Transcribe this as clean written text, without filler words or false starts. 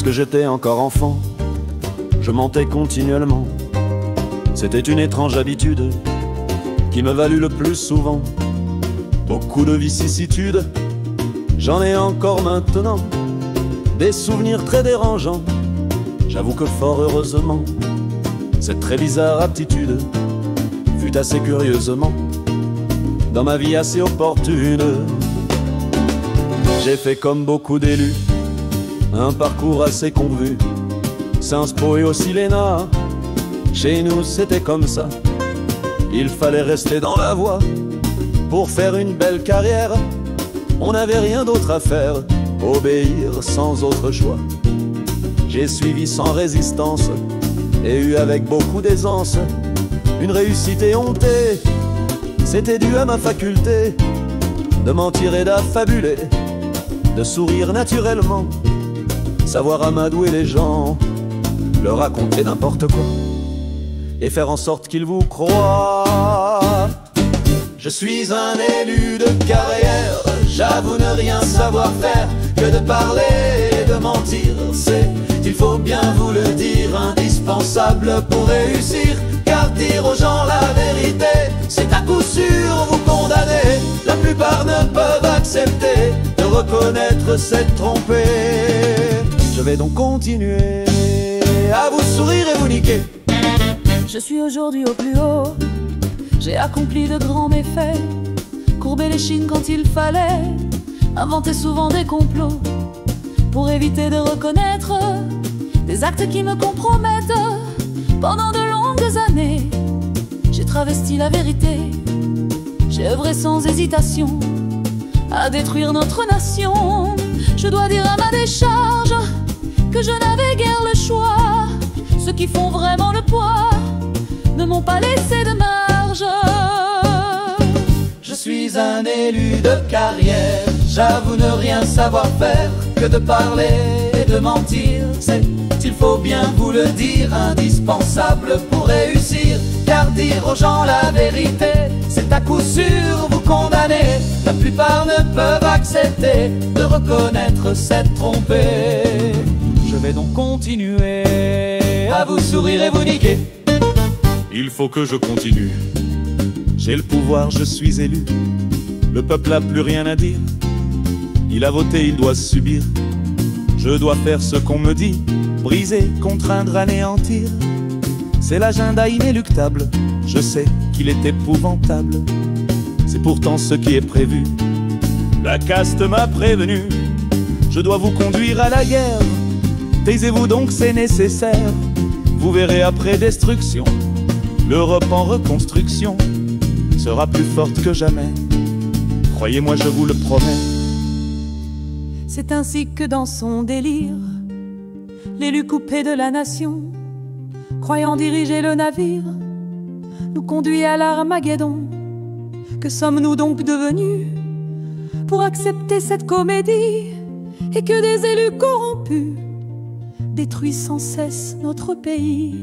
Lorsque j'étais encore enfant, je mentais continuellement. C'était une étrange habitude qui me valut le plus souvent beaucoup de vicissitudes. J'en ai encore maintenant des souvenirs très dérangeants. J'avoue que fort heureusement, cette très bizarre aptitude fut assez curieusement dans ma vie assez opportune. J'ai fait comme beaucoup d'élus un parcours assez convu, Sciences Po et aussi l'ENA. Chez nous c'était comme ça, il fallait rester dans la voie pour faire une belle carrière. On n'avait rien d'autre à faire, obéir sans autre choix. J'ai suivi sans résistance et eu avec beaucoup d'aisance une réussite éhontée. C'était dû à ma faculté de mentir et d'affabuler, de sourire naturellement, savoir amadouer les gens, leur raconter n'importe quoi et faire en sorte qu'ils vous croient. Je suis un élu de carrière, j'avoue ne rien savoir faire que de parler et de mentir. C'est, il faut bien vous le dire, indispensable pour réussir. Car dire aux gens la vérité, c'est à coup sûr vous condamner. La plupart ne peuvent accepter de reconnaître s'être trompé. Je vais donc continuer à vous sourire et vous niquer. Je suis aujourd'hui au plus haut, j'ai accompli de grands méfaits, courbé les chines quand il fallait, inventé souvent des complots pour éviter de reconnaître des actes qui me compromettent. Pendant de longues années, j'ai travesti la vérité, j'ai œuvré sans hésitation à détruire notre nation. Je dois dire à ma décharge que je n'avais guère le choix. Ceux qui font vraiment le poids ne m'ont pas laissé de marge. Je suis un élu de carrière, j'avoue ne rien savoir faire que de parler et de mentir. C'est, il faut bien vous le dire, indispensable pour réussir. Car dire aux gens la vérité, c'est à coup sûr vous condamner. La plupart ne peuvent accepter de reconnaître s'être trompé. Je vais donc continuer à vous sourire et vous niquer. Il faut que je continue, j'ai le pouvoir, je suis élu. Le peuple n'a plus rien à dire, il a voté, il doit subir. Je dois faire ce qu'on me dit, briser, contraindre, anéantir. C'est l'agenda inéluctable, je sais qu'il est épouvantable. C'est pourtant ce qui est prévu, la caste m'a prévenu. Je dois vous conduire à la guerre, taisez-vous donc, c'est nécessaire. Vous verrez après destruction, l'Europe en reconstruction sera plus forte que jamais. Croyez-moi, je vous le promets. C'est ainsi que dans son délire, l'élu coupé de la nation, croyant diriger le navire, nous conduit à l'Armageddon. Que sommes-nous donc devenus pour accepter cette comédie, et que des élus corrompus détruisent sans cesse notre pays?